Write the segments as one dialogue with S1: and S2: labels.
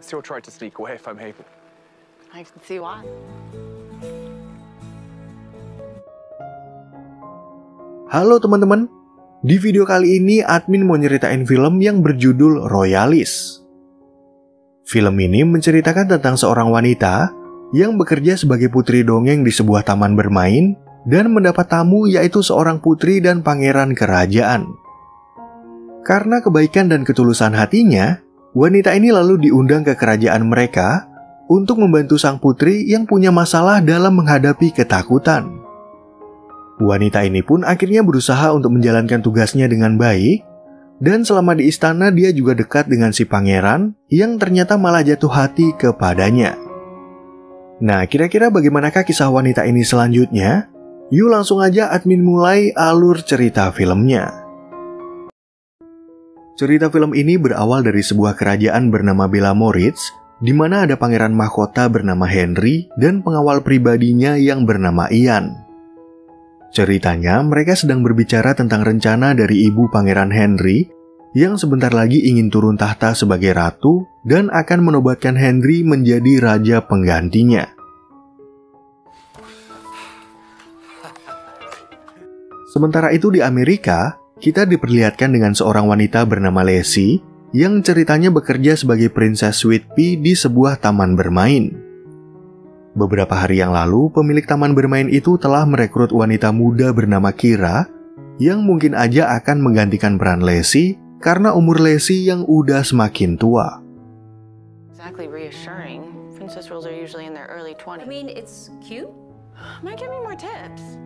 S1: still try to sneak away if I'm able.
S2: I can see why.
S3: Halo teman-teman, di video kali ini admin mau nyeritain film yang berjudul Royalist. Film ini menceritakan tentang seorang wanita yang bekerja sebagai putri dongeng di sebuah taman bermain dan mendapat tamu yaitu seorang putri dan pangeran kerajaan. Karena kebaikan dan ketulusan hatinya, wanita ini lalu diundang ke kerajaan mereka untuk membantu sang putri yang punya masalah dalam menghadapi ketakutan. Wanita ini pun akhirnya berusaha untuk menjalankan tugasnya dengan baik, dan selama di istana dia juga dekat dengan si pangeran yang ternyata malah jatuh hati kepadanya. Nah, kira-kira bagaimanakah kisah wanita ini selanjutnya? Yuk langsung aja admin mulai alur cerita filmnya. Cerita film ini berawal dari sebuah kerajaan bernama Bella Moritz, di mana ada pangeran mahkota bernama Henry dan pengawal pribadinya yang bernama Ian. Ceritanya, mereka sedang berbicara tentang rencana dari ibu pangeran Henry yang sebentar lagi ingin turun tahta sebagai ratu dan akan menobatkan Henry menjadi raja penggantinya. Sementara itu di Amerika, kita diperlihatkan dengan seorang wanita bernama Lacey yang ceritanya bekerja sebagai Princess Sweet Pea di sebuah taman bermain. Beberapa hari yang lalu, pemilik taman bermain itu telah merekrut wanita muda bernama Kira yang mungkin aja akan menggantikan peran Lacey karena umur Lacey yang udah semakin tua.
S2: Exactly reassuring. Princess roles are usually in their early 20s. I mean, it's cute. Might give me more tips.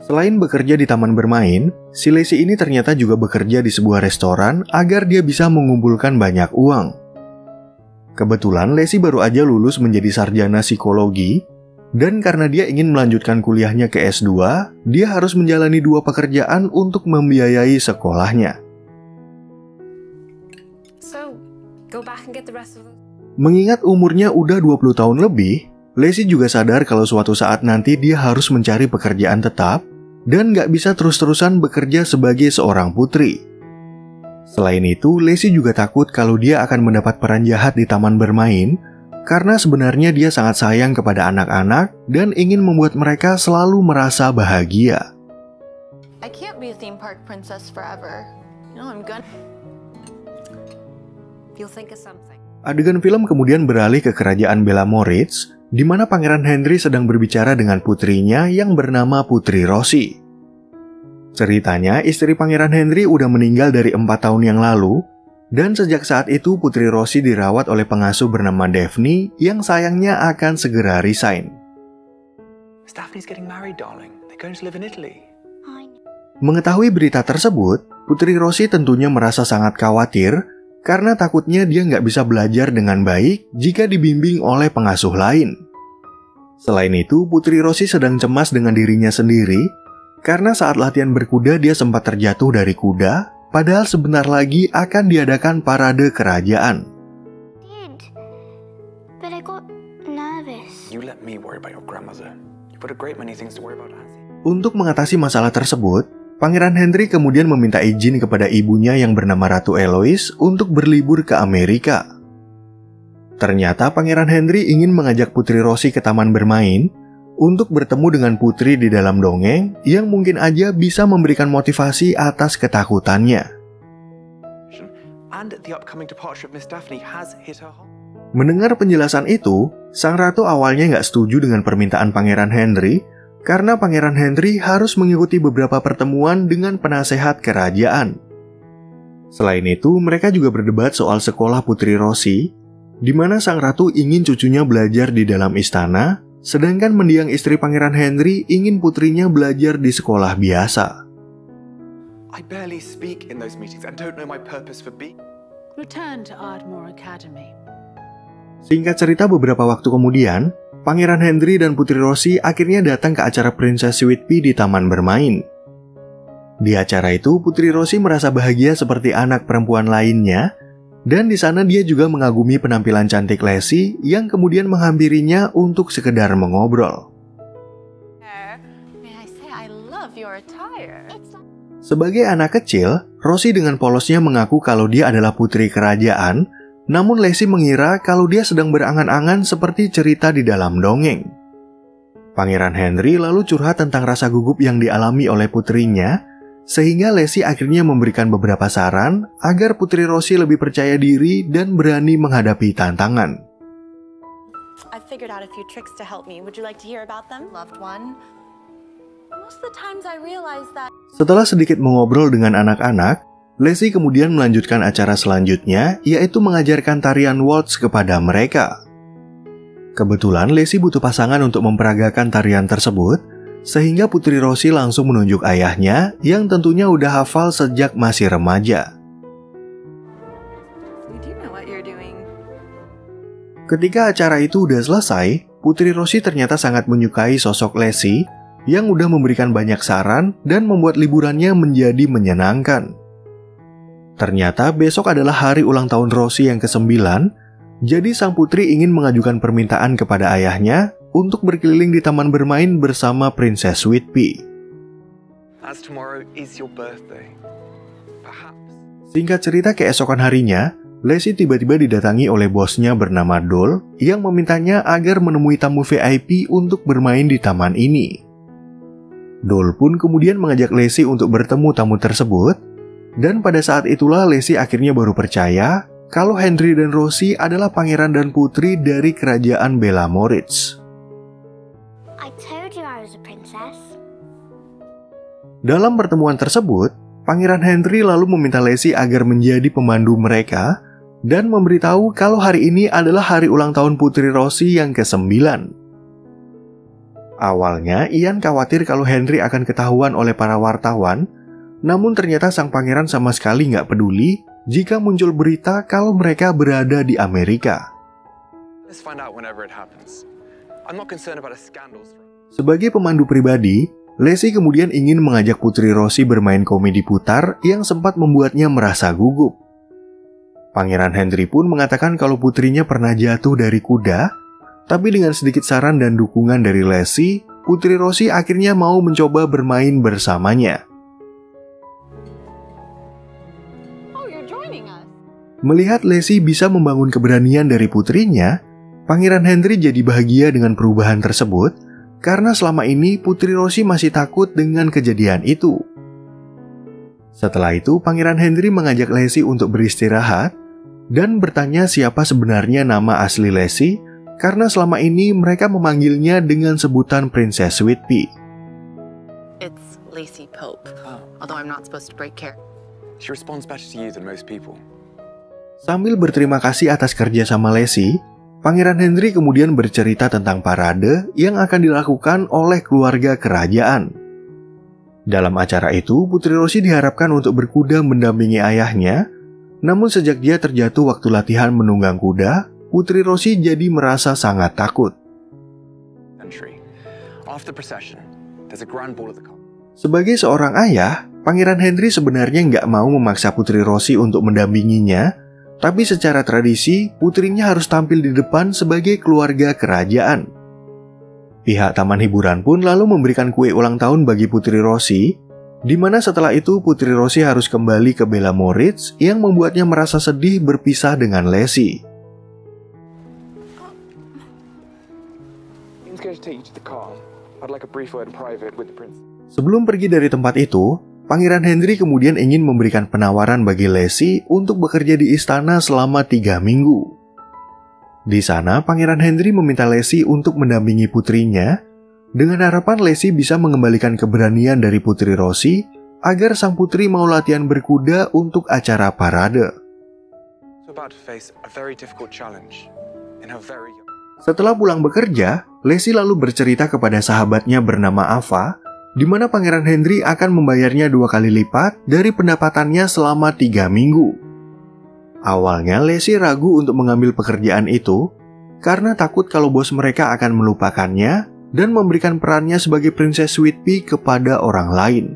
S3: Selain bekerja di taman bermain, si Lacey ini ternyata juga bekerja di sebuah restoran agar dia bisa mengumpulkan banyak uang. Kebetulan Lacey baru aja lulus menjadi sarjana psikologi, dan karena dia ingin melanjutkan kuliahnya ke S2, dia harus menjalani 2 pekerjaan untuk membiayai sekolahnya.
S2: So, go back and get the rest of them.
S3: Mengingat umurnya udah 20 tahun lebih, Lacey juga sadar kalau suatu saat nanti dia harus mencari pekerjaan tetap dan nggak bisa terus-terusan bekerja sebagai seorang putri. Selain itu, Lacey juga takut kalau dia akan mendapat peran jahat di taman bermain karena sebenarnya dia sangat sayang kepada anak-anak dan ingin membuat mereka selalu merasa bahagia.
S2: I can't be a theme park princess forever. You know, I'm gonna... You'll think of something.
S3: Adegan film kemudian beralih ke kerajaan Bella Moritz, di mana Pangeran Henry sedang berbicara dengan putrinya yang bernama Putri Rosie. Ceritanya, istri Pangeran Henry udah meninggal dari 4 tahun yang lalu, dan sejak saat itu Putri Rosie dirawat oleh pengasuh bernama Daphne yang sayangnya akan segera resign.
S1: Daphne's getting married, darling. They're going to live in Italy.
S3: Mengetahui berita tersebut, Putri Rosie tentunya merasa sangat khawatir karena takutnya dia nggak bisa belajar dengan baik jika dibimbing oleh pengasuh lain. Selain itu, Putri Rosie sedang cemas dengan dirinya sendiri karena saat latihan berkuda dia sempat terjatuh dari kuda, padahal sebentar lagi akan diadakan parade kerajaan.
S4: But I got nervous.
S1: You let me worry about your grandmother. You've got a great many things to worry about, Nancy.
S3: Untuk mengatasi masalah tersebut, Pangeran Henry kemudian meminta izin kepada ibunya yang bernama Ratu Eloise untuk berlibur ke Amerika. Ternyata Pangeran Henry ingin mengajak Putri Rosie ke taman bermain untuk bertemu dengan putri di dalam dongeng yang mungkin aja bisa memberikan motivasi atas ketakutannya.
S1: And the upcoming departure of Miss Daphne has hit her home.
S3: Mendengar penjelasan itu, sang ratu awalnya nggak setuju dengan permintaan Pangeran Henry karena Pangeran Henry harus mengikuti beberapa pertemuan dengan penasehat kerajaan. Selain itu, mereka juga berdebat soal sekolah Putri Rosie, di mana sang ratu ingin cucunya belajar di dalam istana, sedangkan mendiang istri Pangeran Henry ingin putrinya belajar di sekolah biasa.
S1: I barely speak in those meetings and don't know my purpose for being.
S5: Return to Ardmore Academy.
S3: Singkat cerita, beberapa waktu kemudian, Pangeran Henry dan Putri Rosie akhirnya datang ke acara Princess Sweet Pea di taman bermain. Di acara itu, Putri Rosie merasa bahagia seperti anak perempuan lainnya, dan di sana dia juga mengagumi penampilan cantik Lacey yang kemudian menghampirinya untuk sekedar mengobrol.
S2: May I say I love your attire?
S3: Sebagai anak kecil, Rosie dengan polosnya mengaku kalau dia adalah putri kerajaan namun Lacey mengira kalau dia sedang berangan-angan seperti cerita di dalam dongeng. Pangeran Henry lalu curhat tentang rasa gugup yang dialami oleh putrinya, sehingga Lacey akhirnya memberikan beberapa saran agar Putri Rosie lebih percaya diri dan berani menghadapi tantangan.
S6: I've figured out a few tricks to help me. Would you like to hear about them? Loved one. Most of the times I realize that.
S3: Setelah sedikit mengobrol dengan anak-anak, Lacey kemudian melanjutkan acara selanjutnya, yaitu mengajarkan tarian waltz kepada mereka. Kebetulan Lacey butuh pasangan untuk memperagakan tarian tersebut, sehingga Putri Rosie langsung menunjuk ayahnya yang tentunya udah hafal sejak masih remaja. Ketika acara itu udah selesai, Putri Rosie ternyata sangat menyukai sosok Lacey yang udah memberikan banyak saran dan membuat liburannya menjadi menyenangkan. Ternyata besok adalah hari ulang tahun Rosie yang ke-9, jadi sang putri ingin mengajukan permintaan kepada ayahnya untuk berkeliling di taman bermain bersama Princess Sweet Pea.
S1: As tomorrow is your birthday, perhaps.
S3: Singkat cerita, keesokan harinya, Lacey tiba-tiba didatangi oleh bosnya bernama Dole yang memintanya agar menemui tamu VIP untuk bermain di taman ini. Dole pun kemudian mengajak Lacey untuk bertemu tamu tersebut, dan pada saat itulah Lacey akhirnya baru percaya kalau Henry dan Rosie adalah pangeran dan putri dari kerajaan Bella Moritz.
S4: I told you I was a princess.
S3: Dalam pertemuan tersebut, Pangeran Henry lalu meminta Lacey agar menjadi pemandu mereka dan memberitahu kalau hari ini adalah hari ulang tahun Putri Rosie yang ke-9. Awalnya, Ian khawatir kalau Henry akan ketahuan oleh para wartawan, namun ternyata sang pangeran sama sekali nggak peduli jika muncul berita kalau mereka berada di Amerika.
S1: Let's find out whenever it happens. I'm not concerned about a scandal.
S3: Sebagai pemandu pribadi, Lacey kemudian ingin mengajak Putri Rosie bermain komedi putar yang sempat membuatnya merasa gugup. Pangeran Henry pun mengatakan kalau putrinya pernah jatuh dari kuda, tapi dengan sedikit saran dan dukungan dari Lacey, Putri Rosie akhirnya mau mencoba bermain bersamanya. Melihat Lacey bisa membangun keberanian dari putrinya, Pangeran Henry jadi bahagia dengan perubahan tersebut, karena selama ini Putri Rosie masih takut dengan kejadian itu. Setelah itu, Pangeran Henry mengajak Lacey untuk beristirahat dan bertanya siapa sebenarnya nama asli Lacey, karena selama ini mereka memanggilnya dengan sebutan Princess Sweet Pea.
S2: It's Lacey Pope, although I'm not supposed to break character.
S1: She responds better to you than most people.
S3: Sambil berterima kasih atas kerja sama Lacey, Pangeran Henry kemudian bercerita tentang parade yang akan dilakukan oleh keluarga kerajaan. Dalam acara itu, Putri Rosie diharapkan untuk berkuda mendampingi ayahnya, namun sejak dia terjatuh waktu latihan menunggang kuda, Putri Rosie jadi merasa sangat takut. Sebagai seorang ayah, Pangeran Henry sebenarnya nggak mau memaksa Putri Rosie untuk mendampinginya, tapi secara tradisi, putrinya harus tampil di depan sebagai keluarga kerajaan. Pihak taman hiburan pun lalu memberikan kue ulang tahun bagi Putri Rosie, di mana setelah itu Putri Rosie harus kembali ke Bella Moritz yang membuatnya merasa sedih berpisah dengan Lacey. Sebelum pergi dari tempat itu, Pangeran Henry kemudian ingin memberikan penawaran bagi Lacey untuk bekerja di istana selama 3 minggu. Di sana, Pangeran Henry meminta Lacey untuk mendampingi putrinya, dengan harapan Lacey bisa mengembalikan keberanian dari Putri Rosie agar sang putri mau latihan berkuda untuk acara parade. Setelah pulang bekerja, Lacey lalu bercerita kepada sahabatnya bernama Ava, di mana Pangeran Henry akan membayarnya 2 kali lipat dari pendapatannya selama 3 minggu. Awalnya Lacey ragu untuk mengambil pekerjaan itu, karena takut kalau bos mereka akan melupakannya dan memberikan perannya sebagai Princess Sweet Pea kepada orang lain.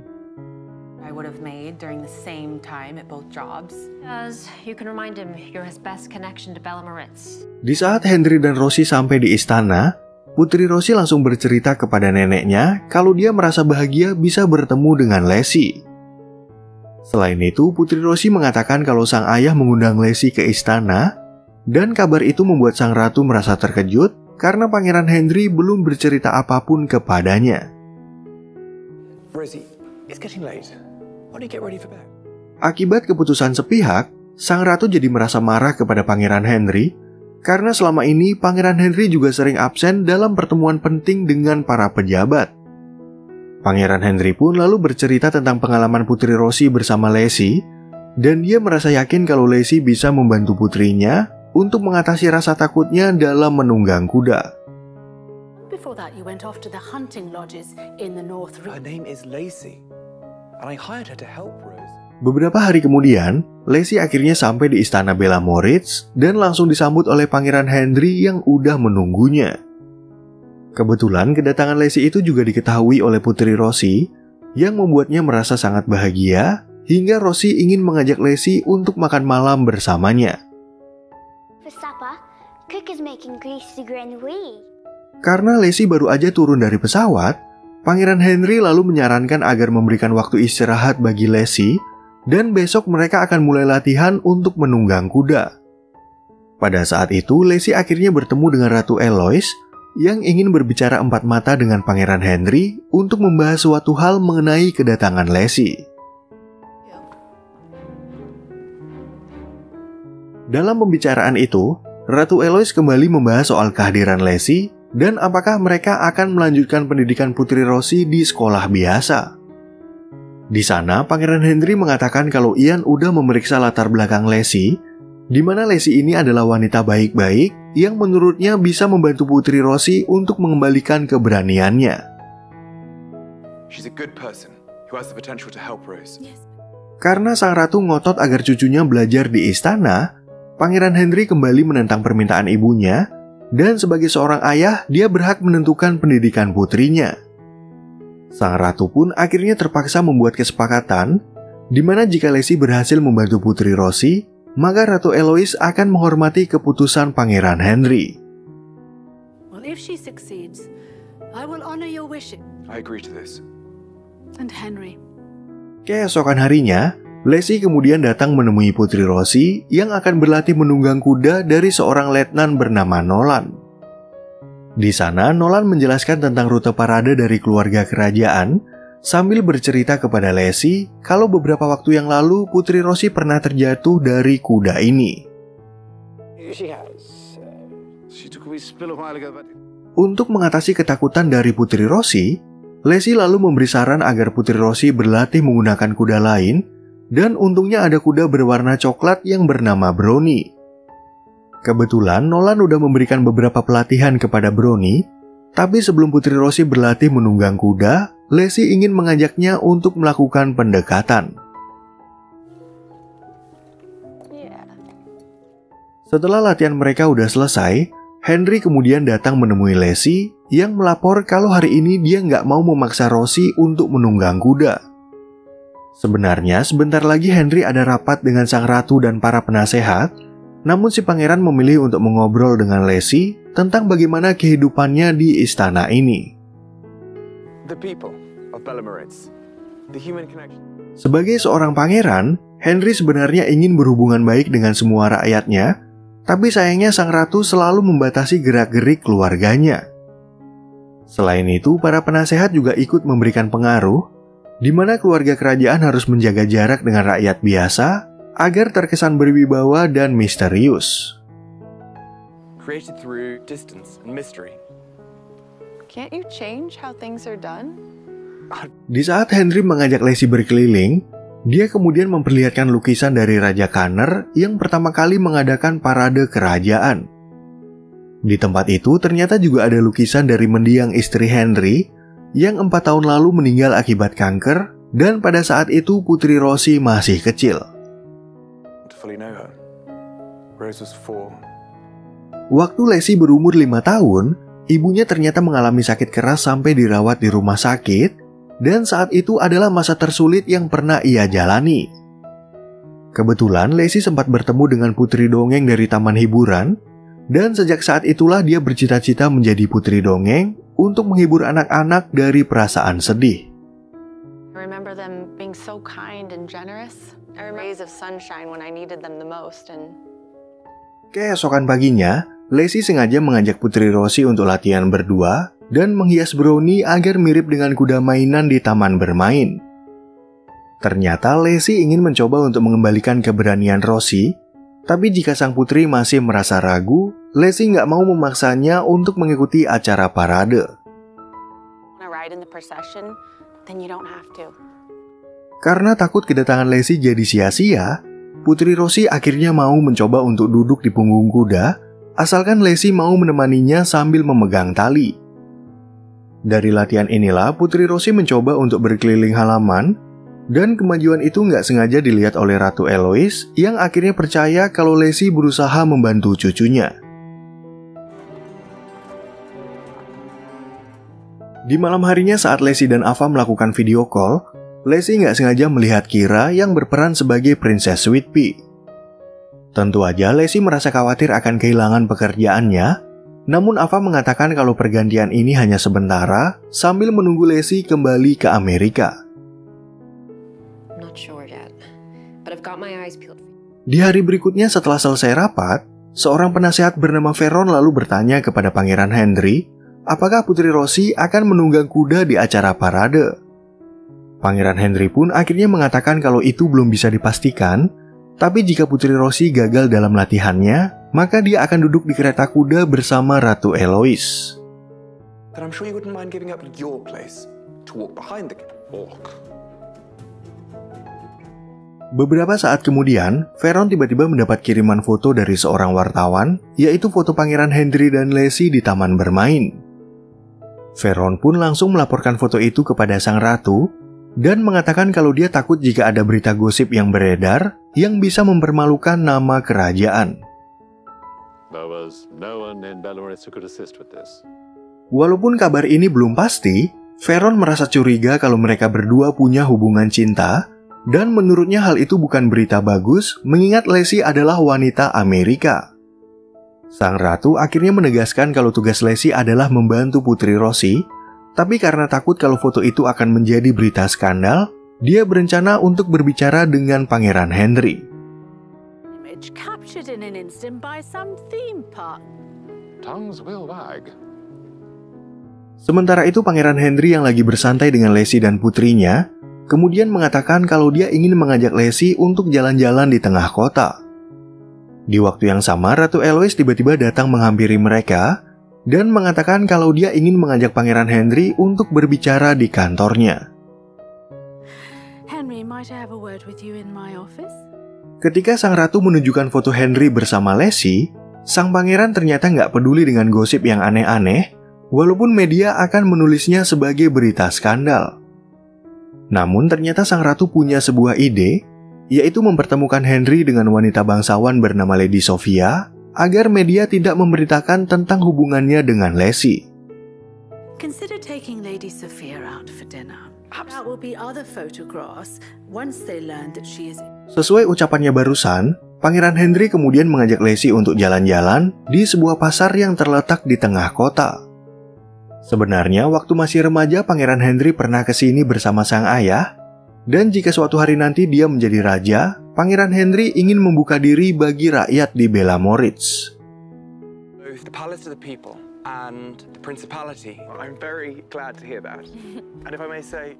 S3: Di saat Henry dan Rosie sampai di istana, Putri Rosie langsung bercerita kepada neneknya kalau dia merasa bahagia bisa bertemu dengan Lacey. Selain itu, Putri Rosie mengatakan kalau sang ayah mengundang Lacey ke istana Dan kabar itu membuat sang ratu merasa terkejut karena Pangeran Henry belum bercerita apapun kepadanya.
S1: Rosie, it's getting late. Why don't you get ready for bed?
S3: Akibat keputusan sepihak, sang ratu jadi merasa marah kepada Pangeran Henry karena selama ini Pangeran Henry juga sering absen dalam pertemuan penting dengan para pejabat. Pangeran Henry pun lalu bercerita tentang pengalaman Putri Rosie bersama Lacey, dan dia merasa yakin kalau Lacey bisa membantu putrinya untuk mengatasi rasa takutnya dalam menunggang kuda.
S5: Before that, you went off to the hunting lodges in the North.
S1: Her name is Lacey, and I hired her to help Rose.
S3: Beberapa hari kemudian, Lacey akhirnya sampai di istana Bella Moritz dan langsung disambut oleh Pangeran Henry yang udah menunggunya. Kebetulan kedatangan Lacey itu juga diketahui oleh Putri Rosie yang membuatnya merasa sangat bahagia hingga Rosie ingin mengajak Lacey untuk makan malam bersamanya.
S4: For supper, Cook is making greasy grenouille.
S3: Karena Lacey baru aja turun dari pesawat, Pangeran Henry lalu menyarankan agar memberikan waktu istirahat bagi Lacey dan besok mereka akan mulai latihan untuk menunggang kuda. Pada saat itu, Lacey akhirnya bertemu dengan Ratu Eloise yang ingin berbicara empat mata dengan Pangeran Henry untuk membahas suatu hal mengenai kedatangan Lacey. Dalam pembicaraan itu, Ratu Eloise kembali membahas soal kehadiran Lacey dan apakah mereka akan melanjutkan pendidikan Putri Rosie di sekolah biasa. Di sana, Pangeran Henry mengatakan kalau Ian udah memeriksa latar belakang Lacey, di mana Lacey ini adalah wanita baik-baik yang menurutnya bisa membantu Putri Rosie untuk mengembalikan keberaniannya.
S1: She's a good person who has the potential to help Rose.
S3: Karena sang ratu ngotot agar cucunya belajar di istana, Pangeran Henry kembali menentang permintaan ibunya, dan sebagai seorang ayah, dia berhak menentukan pendidikan putrinya. Sang ratu pun akhirnya terpaksa membuat kesepakatan, di mana jika Lacey berhasil membantu Putri Rosie, maka Ratu Eloise akan menghormati keputusan Pangeran Henry.
S5: Well, if she succeeds, I will honor your wishes.
S1: I agree to this.
S5: And Henry.
S3: Keesokan harinya, Lacey kemudian datang menemui Putri Rosie yang akan berlatih menunggang kuda dari seorang letnan bernama Nolan. Di sana, Nolan menjelaskan tentang rute parade dari keluarga kerajaan sambil bercerita kepada Lacey kalau beberapa waktu yang lalu Putri Rosie pernah terjatuh dari kuda ini. Untuk mengatasi ketakutan dari Putri Rosie, Lacey lalu memberi saran agar Putri Rosie berlatih menggunakan kuda lain, dan untungnya ada kuda berwarna coklat yang bernama Brownie. Kebetulan Nolan udah memberikan beberapa pelatihan kepada Brownie, tapi sebelum Putri Rosie berlatih menunggang kuda, Lacey ingin mengajaknya untuk melakukan pendekatan. Setelah latihan mereka udah selesai, Henry kemudian datang menemui Lacey yang melapor kalau hari ini dia nggak mau memaksa Rosie untuk menunggang kuda. Sebenarnya sebentar lagi Henry ada rapat dengan sang ratu dan para penasehat, namun si pangeran memilih untuk mengobrol dengan Lacey tentang bagaimana kehidupannya di istana ini.
S1: The people of Bella Moritz, the human connection.
S3: Sebagai seorang pangeran, Henry sebenarnya ingin berhubungan baik dengan semua rakyatnya, tapi sayangnya sang ratu selalu membatasi gerak-gerik keluarganya. Selain itu, para penasehat juga ikut memberikan pengaruh, di mana keluarga kerajaan harus menjaga jarak dengan rakyat biasa agar terkesan berwibawa dan misterius.
S1: Created through distance and mystery.
S6: Can't you change how things are done?
S3: Di saat Henry mengajak Lacey berkeliling, dia kemudian memperlihatkan lukisan dari Raja Kanner yang pertama kali mengadakan parade kerajaan. Di tempat itu ternyata juga ada lukisan dari mendiang istri Henry yang 4 tahun lalu meninggal akibat kanker, dan pada saat itu Putri Rosie masih kecil. Waktu Lacey berumur 5 tahun, ibunya ternyata mengalami sakit keras sampai dirawat di rumah sakit, dan saat itu adalah masa tersulit yang pernah ia jalani. Kebetulan Lacey sempat bertemu dengan putri dongeng dari taman hiburan, dan sejak saat itulah dia bercita-cita menjadi putri dongeng untuk menghibur anak-anak dari perasaan sedih.
S2: I remember them being so kind and generous. I remember days of sunshine when I needed them the most, and
S3: Keesokan paginya, Lacey sengaja mengajak Putri Rosie untuk latihan berdua dan menghias Brownie agar mirip dengan kuda mainan di taman bermain. Ternyata Lacey ingin mencoba untuk mengembalikan keberanian Rosie, tapi jika sang putri masih merasa ragu, Lacey nggak mau memaksanya untuk mengikuti acara parade. Karena takut kedatangan Lacey jadi sia-sia, Putri Rosie akhirnya mau mencoba untuk duduk di punggung kuda, asalkan Lacey mau menemaninya sambil memegang tali. Dari latihan inilah, Putri Rosie mencoba untuk berkeliling halaman, dan kemajuan itu nggak sengaja dilihat oleh Ratu Eloise yang akhirnya percaya kalau Lacey berusaha membantu cucunya. Di malam harinya saat Lacey dan Ava melakukan video call, Lacey nggak sengaja melihat Kira yang berperan sebagai Princess Sweet Pea. Tentu aja Lacey merasa khawatir akan kehilangan pekerjaannya, namun Ava mengatakan kalau pergantian ini hanya sementara sambil menunggu Lacey kembali ke Amerika. Di hari berikutnya setelah selesai rapat, seorang penasehat bernama Veron lalu bertanya kepada Pangeran Henry, apakah Putri Rosie akan menunggang kuda di acara parade. Pangeran Henry pun akhirnya mengatakan kalau itu belum bisa dipastikan, tapi jika Putri Rosie gagal dalam latihannya, maka dia akan duduk di kereta kuda bersama Ratu Eloise.
S1: Then I'm sure you wouldn't mind giving up your place to walk behind the walk.
S3: Beberapa saat kemudian, Veron tiba-tiba mendapat kiriman foto dari seorang wartawan, yaitu foto Pangeran Henry dan Lacey di taman bermain. Veron pun langsung melaporkan foto itu kepada sang ratu, dan mengatakan kalau dia takut jika ada berita gosip yang beredar yang bisa mempermalukan nama kerajaan. Walaupun kabar ini belum pasti, Veron merasa curiga kalau mereka berdua punya hubungan cinta, dan menurutnya hal itu bukan berita bagus mengingat Lacey adalah wanita Amerika. Sang ratu akhirnya menegaskan kalau tugas Lacey adalah membantu Putri Rosie, tapi karena takut kalau foto itu akan menjadi berita skandal, dia berencana untuk berbicara dengan Pangeran Henry. Sementara itu Pangeran Henry yang lagi bersantai dengan Lacey dan putrinya, kemudian mengatakan kalau dia ingin mengajak Lacey untuk jalan-jalan di tengah kota. Di waktu yang sama, Ratu Eloise tiba-tiba datang menghampiri mereka dan mengatakan kalau dia ingin mengajak Pangeran Henry untuk berbicara di kantornya.
S5: Henry, might I have a word with you in my office?
S3: Ketika sang ratu menunjukkan foto Henry bersama Lacey, sang pangeran ternyata nggak peduli dengan gosip yang aneh-aneh, walaupun media akan menulisnya sebagai berita skandal. Namun ternyata sang ratu punya sebuah ide, yaitu mempertemukan Henry dengan wanita bangsawan bernama Lady Sophia, agar media tidak memberitakan tentang hubungannya dengan Lacey.
S5: Consider taking Lady Sophia out for dinner. That will be other photographs once they learn that she is.
S3: Sesuai ucapannya barusan, Pangeran Henry kemudian mengajak Lacey untuk jalan-jalan di sebuah pasar yang terletak di tengah kota. Sebenarnya, waktu masih remaja, Pangeran Henry pernah ke sini bersama sang ayah, dan jika suatu hari nanti dia menjadi raja, Pangeran Henry ingin membuka diri bagi rakyat di Bella Moritz.
S1: Both the palace to the people and the principality. I'm very glad to hear that. And if I may say...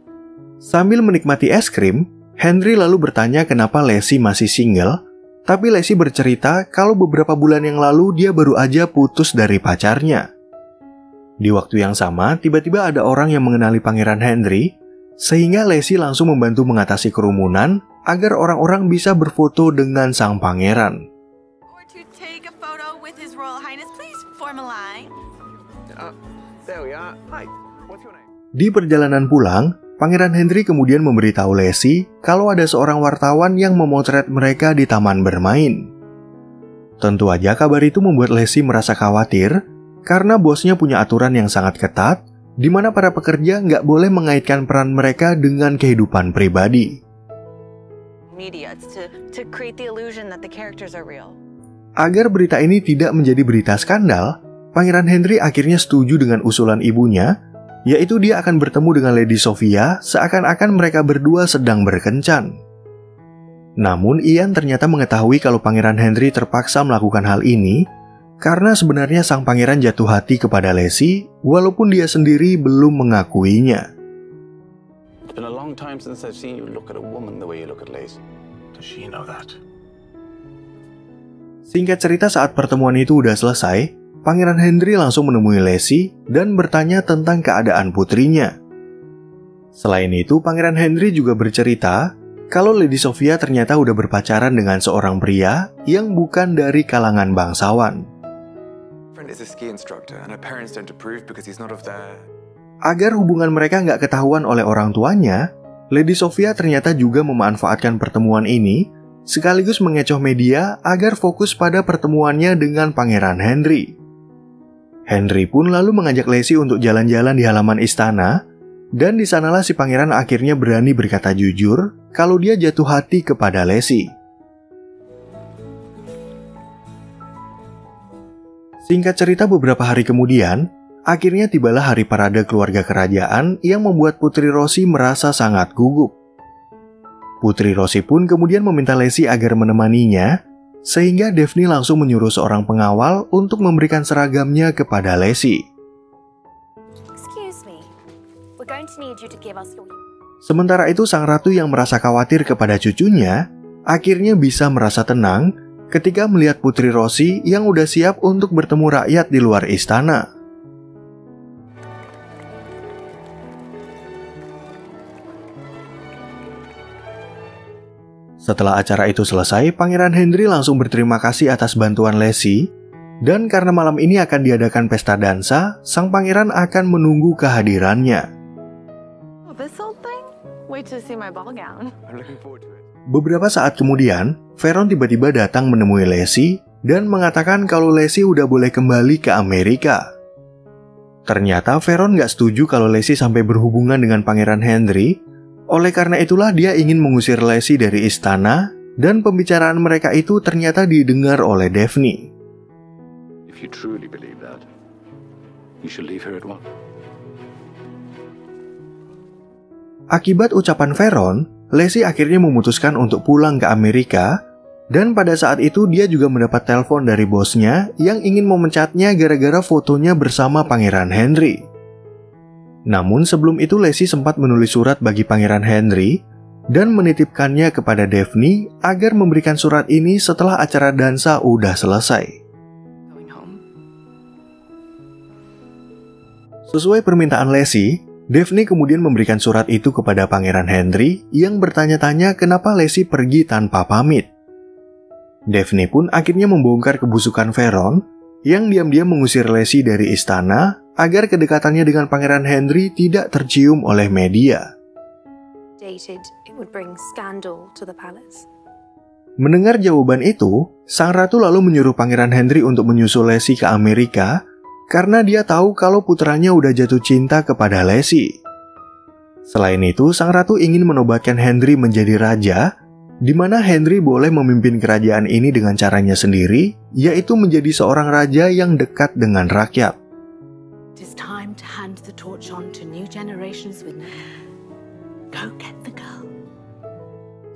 S3: Sambil menikmati es krim, Henry lalu bertanya kenapa Lacey masih single, tapi Lacey bercerita kalau beberapa bulan yang lalu dia baru aja putus dari pacarnya. Di waktu yang sama, tiba-tiba ada orang yang mengenali Pangeran Henry, sehingga Lacey langsung membantu mengatasi kerumunan agar orang-orang bisa berfoto dengan sang pangeran. Di perjalanan pulang, Pangeran Henry kemudian memberitahu Lacey kalau ada seorang wartawan yang memotret mereka di taman bermain. Tentu aja kabar itu membuat Lacey merasa khawatir, karena bosnya punya aturan yang sangat ketat, di mana para pekerja nggak boleh mengaitkan peran mereka dengan kehidupan pribadi. Agar berita ini tidak menjadi berita skandal, Pangeran Henry akhirnya setuju dengan usulan ibunya, yaitu dia akan bertemu dengan Lady Sophia seakan-akan mereka berdua sedang berkencan. Namun Ian ternyata mengetahui kalau Pangeran Henry terpaksa melakukan hal ini karena sebenarnya sang pangeran jatuh hati kepada Lacey walaupun dia sendiri belum mengakuinya.
S7: It's been a long time since I've seen you look at a woman the way you look at Lacey.
S1: Does she know that?
S3: Singkat cerita, saat pertemuan itu udah selesai, Pangeran Henry langsung menemui Lacey dan bertanya tentang keadaan putrinya. Selain itu, Pangeran Henry juga bercerita kalau Lady Sophia ternyata udah berpacaran dengan seorang pria yang bukan dari kalangan bangsawan.
S1: Is a ski instructor and her parents don't approve because he's not of their...
S3: Agar hubungan mereka nggak ketahuan oleh orang tuanya, Lady Sophia ternyata juga memanfaatkan pertemuan ini sekaligus mengecoh media agar fokus pada pertemuannya dengan Pangeran Henry. Henry pun lalu mengajak Lacey untuk jalan-jalan di halaman istana, dan di sanalah si pangeran akhirnya berani berkata jujur kalau dia jatuh hati kepada Lacey. Singkat cerita, beberapa hari kemudian, akhirnya tibalah hari parade keluarga kerajaan yang membuat Putri Rosie merasa sangat gugup. Putri Rosie pun kemudian meminta Lacey agar menemaninya, sehingga Daphne langsung menyuruh seorang pengawal untuk memberikan seragamnya kepada Lacey. Sementara itu, sang ratu yang merasa khawatir kepada cucunya, akhirnya bisa merasa tenang ketika melihat Putri Rosie yang udah siap untuk bertemu rakyat di luar istana. Setelah acara itu selesai, Pangeran Henry langsung berterima kasih atas bantuan Lacey, dan karena malam ini akan diadakan pesta dansa, sang pangeran akan menunggu kehadirannya. Beberapa saat kemudian, Veron tiba-tiba datang menemui Lacey dan mengatakan kalau Lacey udah boleh kembali ke Amerika. Ternyata Veron gak setuju kalau Lacey sampai berhubungan dengan Pangeran Henry, oleh karena itulah dia ingin mengusir Lacey dari istana, dan pembicaraan mereka itu ternyata didengar oleh Daphne.
S7: If you truly believe that, you should leave her at once.
S3: Akibat ucapan Veron, Lacey akhirnya memutuskan untuk pulang ke Amerika, dan pada saat itu dia juga mendapat telepon dari bosnya yang ingin memecatnya gara-gara fotonya bersama Pangeran Henry. Namun sebelum itu Lacey sempat menulis surat bagi Pangeran Henry dan menitipkannya kepada Daphne agar memberikan surat ini setelah acara dansa udah selesai. Sesuai permintaan Lacey, Daphne kemudian memberikan surat itu kepada Pangeran Henry yang bertanya-tanya kenapa Lacey pergi tanpa pamit. Daphne pun akhirnya membongkar kebusukan Veron yang diam-diam mengusir Lacey dari istana agar kedekatannya dengan Pangeran Henry tidak tercium oleh media. Mendengar jawaban itu, sang ratu lalu menyuruh Pangeran Henry untuk menyusul Lacey ke Amerika karena dia tahu kalau putranya udah jatuh cinta kepada Lacey. Selain itu, sang ratu ingin menobatkan Henry menjadi raja, di mana Henry boleh memimpin kerajaan ini dengan caranya sendiri, yaitu menjadi seorang raja yang dekat dengan rakyat.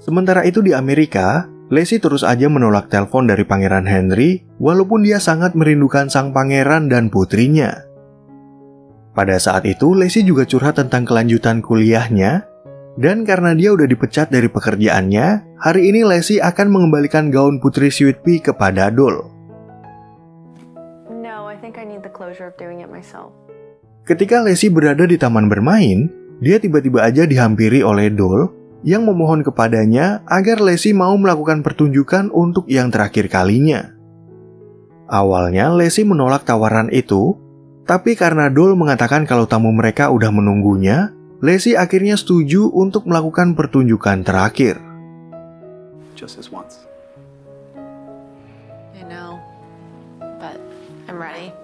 S3: Sementara itu di Amerika, Lacey terus aja menolak telepon dari Pangeran Henry, walaupun dia sangat merindukan sang pangeran dan putrinya. Pada saat itu, Lacey juga curhat tentang kelanjutan kuliahnya, dan karena dia udah dipecat dari pekerjaannya, hari ini Lacey akan mengembalikan gaun Putri Sweet Pea kepada Dole. Ketika Lacey berada di taman bermain, dia tiba-tiba aja dihampiri oleh Dole yang memohon kepadanya agar Lacey mau melakukan pertunjukan untuk yang terakhir kalinya. Awalnya Lacey menolak tawaran itu, tapi karena Dole mengatakan kalau tamu mereka udah menunggunya, Lacey akhirnya setuju untuk melakukan pertunjukan terakhir.
S7: Just this once.
S2: I know, but I'm ready.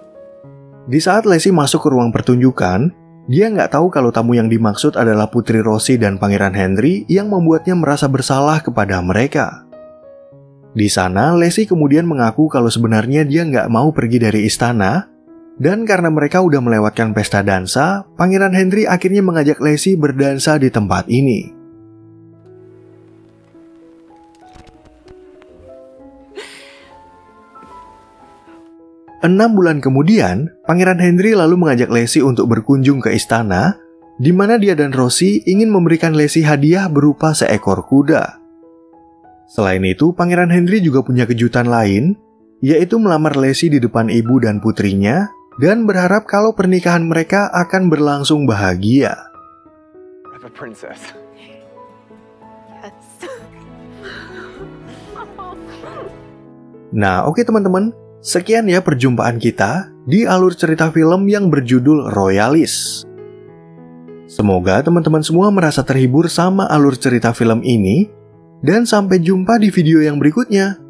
S3: Di saat Lacey masuk ke ruang pertunjukan, dia nggak tahu kalau tamu yang dimaksud adalah Putri Rosie dan Pangeran Henry yang membuatnya merasa bersalah kepada mereka. Di sana, Lacey kemudian mengaku kalau sebenarnya dia nggak mau pergi dari istana, dan karena mereka udah melewatkan pesta dansa, Pangeran Henry akhirnya mengajak Lacey berdansa di tempat ini. 6 bulan kemudian, Pangeran Henry lalu mengajak Lacey untuk berkunjung ke istana, di mana dia dan Rosie ingin memberikan Lacey hadiah berupa seekor kuda. Selain itu, Pangeran Henry juga punya kejutan lain, yaitu melamar Lacey di depan ibu dan putrinya, dan berharap kalau pernikahan mereka akan berlangsung bahagia.
S1: I'm a princess.
S3: Nah, oke teman-teman, sekian ya perjumpaan kita di alur cerita film yang berjudul Royalist. Semoga teman-teman semua merasa terhibur sama alur cerita film ini, dan sampai jumpa di video yang berikutnya.